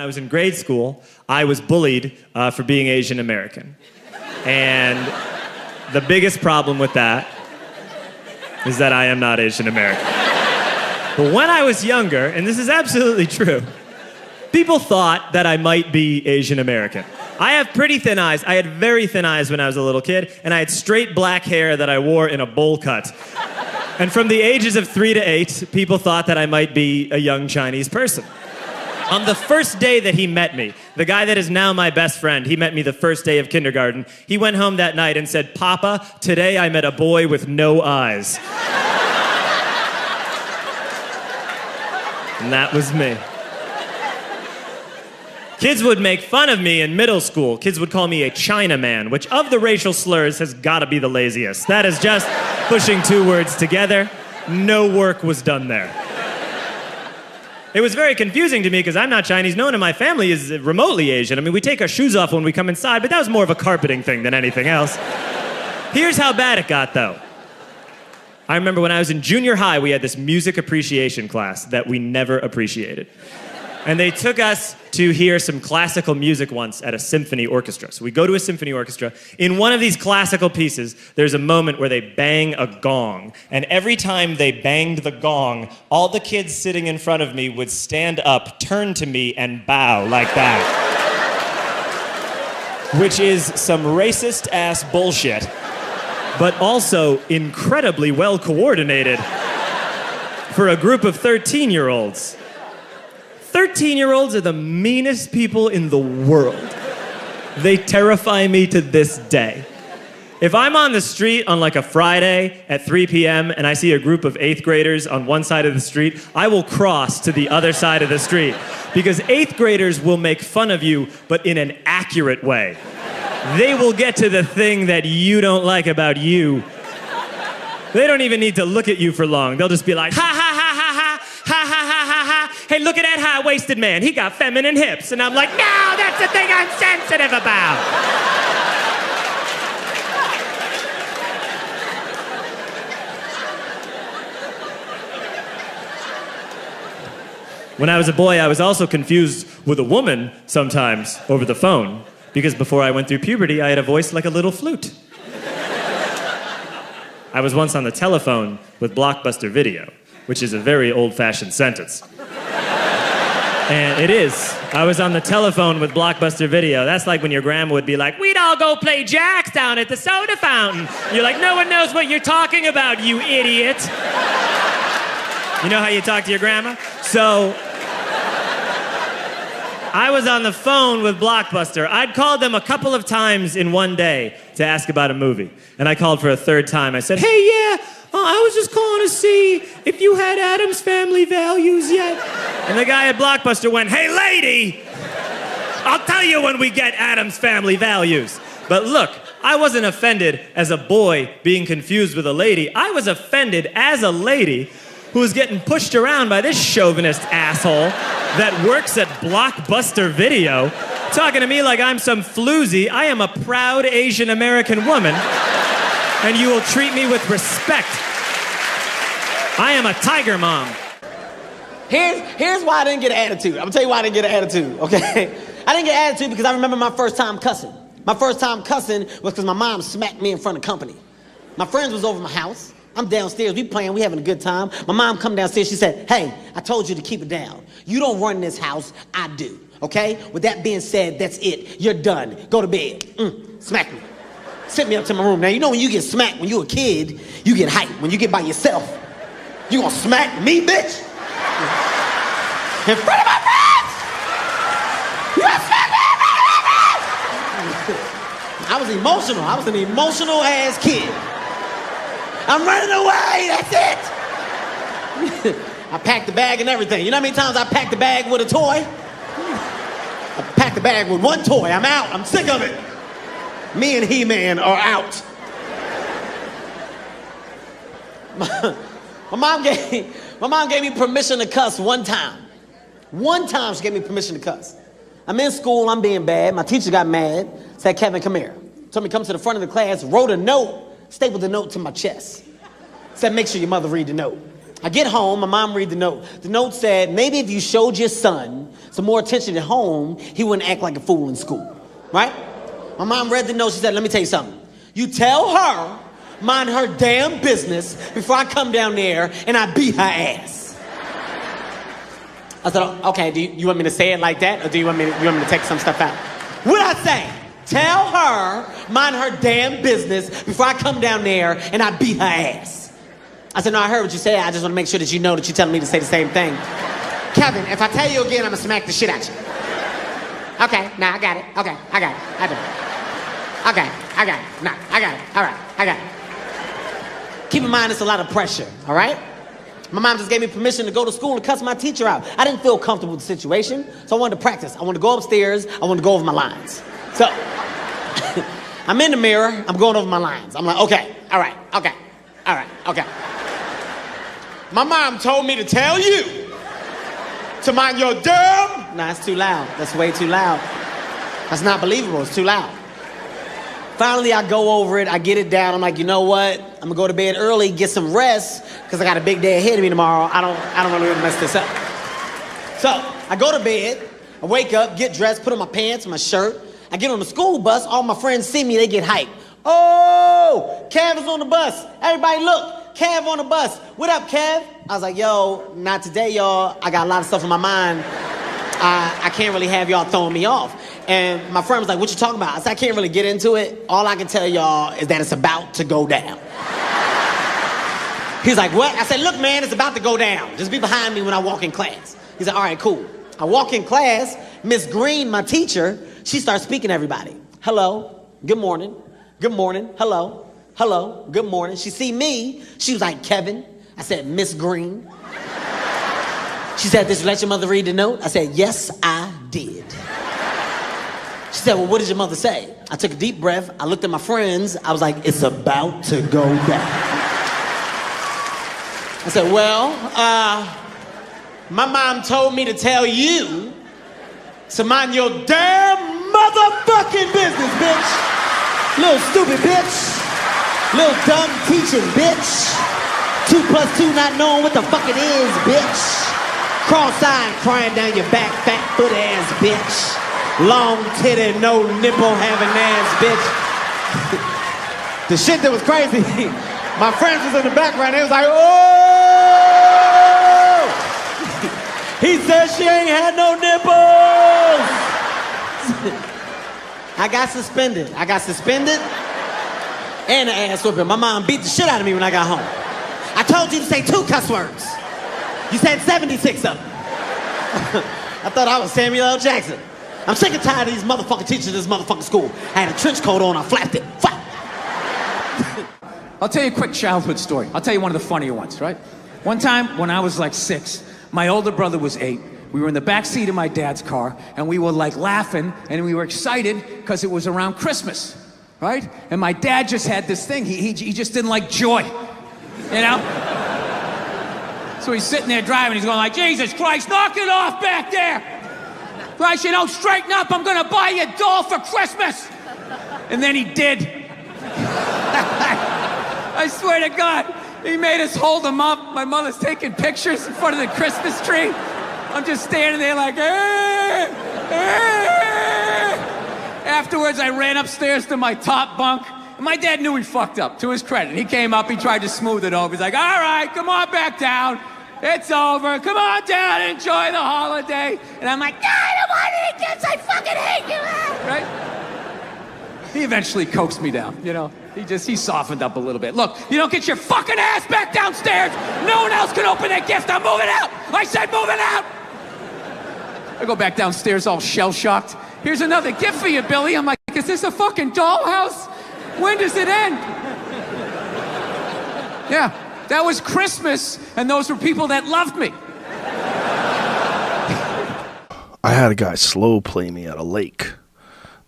I was in grade school, I was bullied for being Asian American. And the biggest problem with that is that I am not Asian American. But when I was younger, and this is absolutely true, people thought that I might be Asian American. I have pretty thin eyes. I had very thin eyes when I was a little kid, and I had straight black hair that I wore in a bowl cut. And from the ages of 3 to 8, people thought that I might be a young Chinese person. On the first day that he met me, the guy that is now my best friend, he met me the first day of kindergarten. He went home that night and said, "Papa, today I met a boy with no eyes." And that was me. Kids would make fun of me in middle school. Kids would call me a Chinaman, which of the racial slurs has got to be the laziest. That is just pushing 2 words together. No work was done there. It was very confusing to me because I'm not Chinese. No one in my family is remotely Asian. I mean, we take our shoes off when we come inside, but that was more of a carpeting thing than anything else. Here's how bad it got, though. I remember when I was in junior high, we had this music appreciation class that we never appreciated. And they took us to hear some classical music once at a symphony orchestra. So we go to a symphony orchestra. In one of these classical pieces, there's a moment where they bang a gong. And every time they banged the gong, all the kids sitting in front of me would stand up, turn to me, and bow like that. Which is some racist-ass bullshit, but also incredibly well coordinated for a group of 13-year-olds. 13-year-olds are the meanest people in the world. They terrify me to this day. If I'm on the street on like a Friday at 3 p.m. and I see a group of 8th graders on one side of the street, I will cross to the other side of the street because 8th graders will make fun of you, but in an accurate way. They will get to the thing that you don't like about you. They don't even need to look at you for long. They'll just be like, ha, ha, ha, ha, ha, ha, ha, ha, ha, ha. Hey, look at that high-waisted man. He got feminine hips. And I'm like, no, that's the thing I'm sensitive about. When I was a boy, I was also confused with a woman sometimes over the phone. Because before I went through puberty, I had a voice like a little flute. I was once on the telephone with Blockbuster Video, which is a very old-fashioned sentence. And it is. I was on the telephone with Blockbuster Video. That's like when your grandma would be like, "We'd all go play jacks down at the soda fountain." You're like, "No one knows what you're talking about, you idiot." You know how you talk to your grandma? So I was on the phone with Blockbuster. I'd called them a couple of times in one day to ask about a movie. And I called for a third time. I said, "Hey, yeah, I was just calling to see if you had Addams Family Values yet." And the guy at Blockbuster went, "Hey, lady, I'll tell you when we get Addams Family Values." But look, I wasn't offended as a boy being confused with a lady. I was offended as a lady who was getting pushed around by this chauvinist asshole that works at Blockbuster Video, talking to me like I'm some floozy. I am a proud Asian American woman, and you will treat me with respect. I am a tiger mom. Here's why I didn't get an attitude. I'm gonna tell you why I didn't get an attitude, okay? I didn't get an attitude because I remember my first time cussing. My first time cussing was because my mom smacked me in front of company. My friends was over my house. I'm downstairs, we playing, we having a good time. My mom come downstairs, she said, "Hey, I told you to keep it down. You don't run this house, I do, okay? With that being said, that's it. You're done. Go to bed." Smack me. Sent me up to my room. Now, you know when you get smacked when you're a kid, you get hyped. When you get by yourself, you gonna smack me, bitch? In front of my friends! You gonna smack me in front of my friends? I was emotional. I was an emotional ass kid. I'm running away, that's it. I packed the bag and everything. You know how many times I packed the bag with a toy? I packed the bag with one toy. I'm out. I'm sick of it. Me and He-Man are out. My mom gave me permission to cuss one time. One time she gave me permission to cuss. I'm in school, I'm being bad. My teacher got mad, said, "Kevin, come here." Told me to come to the front of the class, wrote a note, stapled the note to my chest. Said, "Make sure your mother read the note." I get home, my mom read the note. The note said, maybe if you showed your son some more attention at home, he wouldn't act like a fool in school, right? My mom read the note, she said, let me tell you something. You tell her, mind her damn business before I come down there and I beat her ass. I said, okay, do you want me to say it like that, or do you want me to take some stuff out? What'd I say? Tell her, mind her damn business before I come down there and I beat her ass. I said, no, I heard what you said. I just want to make sure that you know that you're telling me to say the same thing. Kevin, if I tell you again, I'm going to smack the shit out you. Okay, nah, I got it. Okay, I got it. I do. Okay, I got it. Nah, I got it. All right, I got it. Keep in mind, it's a lot of pressure, all right? My mom just gave me permission to go to school and cuss my teacher out. I didn't feel comfortable with the situation, so I wanted to practice. I wanted to go upstairs. I wanted to go over my lines. So, I'm in the mirror. I'm going over my lines. I'm like, okay, all right, okay, all right, okay. My mom told me to tell you to mind your damn... Nah, it's too loud. That's way too loud. That's not believable. It's too loud. Finally, I go over it. I get it down. I'm like, you know what? I'm going to go to bed early, get some rest, because I got a big day ahead of me tomorrow. I don't want to mess this up. So, I go to bed. I wake up, get dressed, put on my pants, my shirt. I get on the school bus. All my friends see me. They get hyped. Oh, Kev is on the bus. Everybody look. Kev on the bus. What up, Kev? I was like, yo, not today, y'all. I got a lot of stuff on my mind. I can't really have y'all throwing me off. And my friend was like, what you talking about? I said, I can't really get into it. All I can tell y'all is that it's about to go down. He's like, what? I said, look, man, it's about to go down. Just be behind me when I walk in class. He said, all right, cool. I walk in class. Miss Green, my teacher, she starts speaking to everybody. Hello, good morning, hello. Hello, good morning. She see me. She was like, Kevin. I said, Miss Green. She said, did you let your mother read the note? I said, yes, I did. She said, well, what did your mother say? I took a deep breath. I looked at my friends. I was like, it's about to go down. I said, well, my mom told me to tell you to mind your damn motherfucking business, bitch. Little stupid bitch. Little dumb teaching, bitch. 2 + 2 not knowing what the fuck it is, bitch. Cross-eyed crying down your back, fat foot ass, bitch. Long titty, no nipple having ass, bitch. The shit that was crazy, my friends was in the background, they was like, oh! He said she ain't had no nipples! I got suspended. And an ass whooping. My mom beat the shit out of me when I got home. I told you to say 2 cuss words. You said 76 of them. I thought I was Samuel L. Jackson. I'm sick and tired of these motherfucking teachers in this motherfucking school. I had a trench coat on, I flapped it. Flap. I'll tell you a quick childhood story. I'll tell you one of the funnier ones, right? One time when I was like 6, my older brother was 8. We were in the back seat of my dad's car, and we were like laughing, and we were excited because it was around Christmas. Right? And my dad just had this thing. He just didn't like joy, you know? So he's sitting there driving. He's going like, Jesus Christ, knock it off back there. Christ, you don't straighten up. I'm going to buy you a doll for Christmas. And then he did. I swear to God, he made us hold him up. My mother's taking pictures in front of the Christmas tree. I'm just standing there like, Afterwards, I ran upstairs to my top bunk, and my dad knew he fucked up, to his credit. He came up, he tried to smooth it over. He's like, all right, come on back down. It's over. Come on down, enjoy the holiday. And I'm like, I don't want any kids, I fucking hate you. Right? He eventually coaxed me down, you know. He softened up a little bit. Look, you don't get your fucking ass back downstairs. No one else can open that gift. I'm moving out. I said moving out. I go back downstairs all shell-shocked. Here's another gift for you, Billy. I'm like, is this a fucking dollhouse? When does it end? Yeah, that was Christmas, and those were people that loved me. I had a guy slow play me at a lake.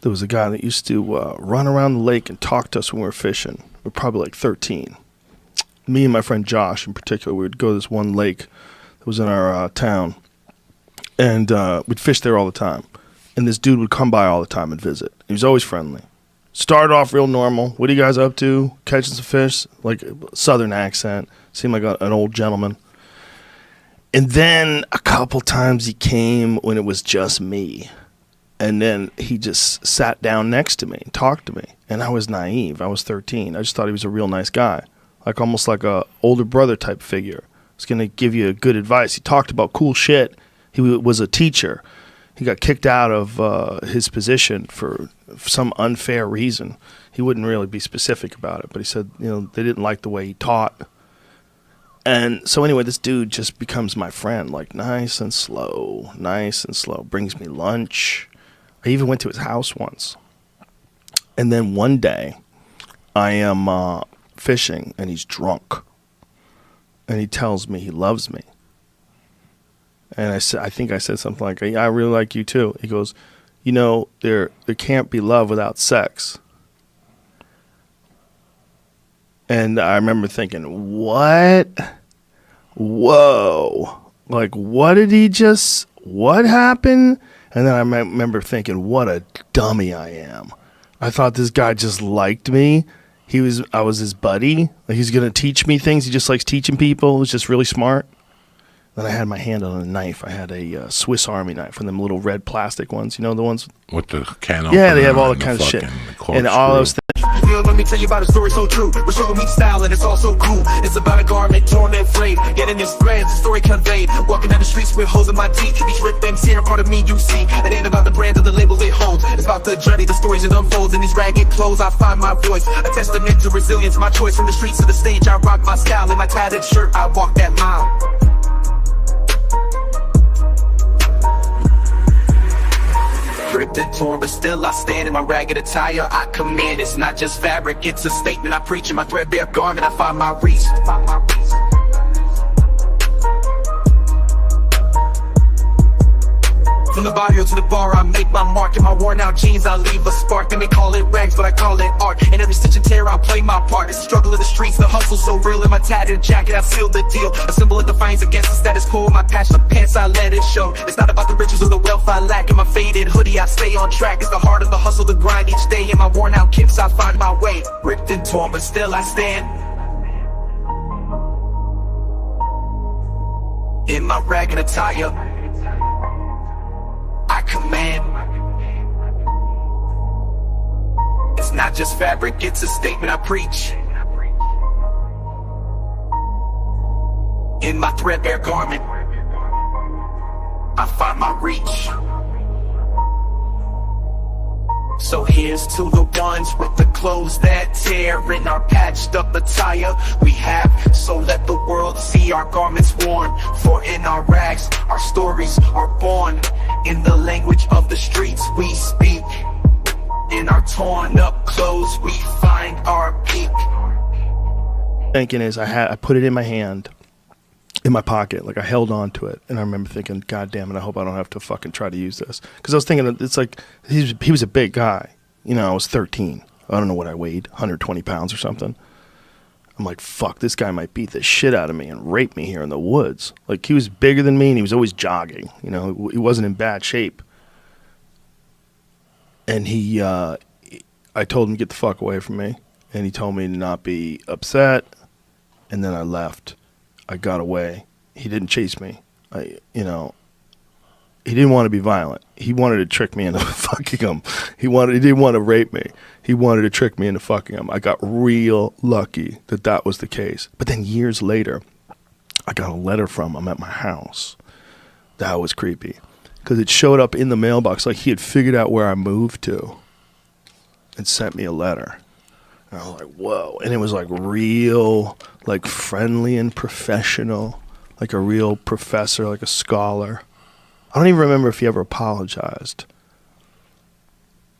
There was a guy that used to run around the lake and talk to us when we were fishing. We were probably like 13. Me and my friend Josh in particular, we would go to this one lake that was in our town, and we'd fish there all the time. And this dude would come by all the time and visit. He was always friendly. Started off real normal. What are you guys up to? Catching some fish? Like a southern accent. Seemed like an old gentleman. And then a couple times he came when it was just me. And then he just sat down next to me and talked to me. And I was naive. I was 13. I just thought he was a real nice guy. Like almost like a older brother type figure. He's going to give you good advice. He talked about cool shit. He was a teacher. He got kicked out of his position for some unfair reason. He wouldn't really be specific about it, but he said, they didn't like the way he taught. And so anyway, this dude just becomes my friend, like nice and slow, brings me lunch. I even went to his house once. And then one day, I am fishing, and he's drunk. And he tells me he loves me. And I think I said something like, yeah, I really like you too. He goes, there can't be love without sex. And I remember thinking, what? Whoa. Like, what happened? And then I remember thinking, what a dummy I am. I thought this guy just liked me. I was his buddy. Like, he's going to teach me things. He just likes teaching people. He's just really smart. Then I had my hand on a knife. I had a Swiss Army knife, one of them little red plastic ones. You know the ones? With the can Yeah, they have all the kind of shit. And all those things. Let me tell you about a story so true. We're showing me style and it's all so cool. It's about a garment torn and frayed, getting its threads, the story conveyed. Walking down the streets with holes in my teeth. These ripped things here, part of me you see. It ain't about the brand or the label it holds. It's about the journey, the stories it unfolds. In these ragged clothes, I find my voice. A testament to resilience, my choice. From the streets to the stage, I rock my style. In my tattered shirt, I walk that mile. Ripped and torn, but still I stand in my ragged attire. I command, it's not just fabric, it's a statement. I preach in my threadbare garment, I find my reach. From the barrio to the bar, I make my mark. In my worn out jeans, I leave a spark. They may call it rags, but I call it art. In every stitch and tear, I play my part. It's the struggle of the streets, the hustle so real. In my tattered jacket, I sealed the deal. A symbol of defiance against the status quo. My passion of pants, I let it show. It's not about the riches or the wealth I lack. In my faded hoodie, I stay on track. It's the heart of the hustle, the grind each day. In my worn out kicks, I find my way. Ripped and torn, but still I stand. In my ragged attire, I command. It's not just fabric, it's a statement I preach. In my threadbare garment, I find my reach. So here's to the ones with the clothes that tear. In our patched up attire we have, so let the world see our garments worn. For in our rags, our stories are born. In the language of the streets we speak. In our torn up clothes we find our peak. Thinking is I put it in my hand, in my pocket, like I held on to it, and I remember thinking, God damn it, I hope I don't have to fucking try to use this. Because I was thinking, it's like, he was a big guy. I was 13. I don't know what I weighed, 120 pounds or something. I'm like, fuck, this guy might beat the shit out of me and rape me here in the woods. Like, he was bigger than me, and he was always jogging. He wasn't in bad shape. And I told him to get the fuck away from me, and he told me to not be upset, and then I left. I got away. He didn't chase me. He didn't want to be violent. He wanted to trick me into fucking him. He didn't want to rape me. He wanted to trick me into fucking him. I got real lucky that was the case. But then years later, I got a letter from him at my house. That was creepy. Because it showed up in the mailbox like he had figured out where I moved to and sent me a letter. And I was like, whoa. And it was like real, like friendly and professional. Like a real professor, like a scholar. I don't even remember if he ever apologized.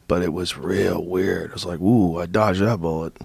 But it was real weird. It was like, ooh, I dodged that bullet.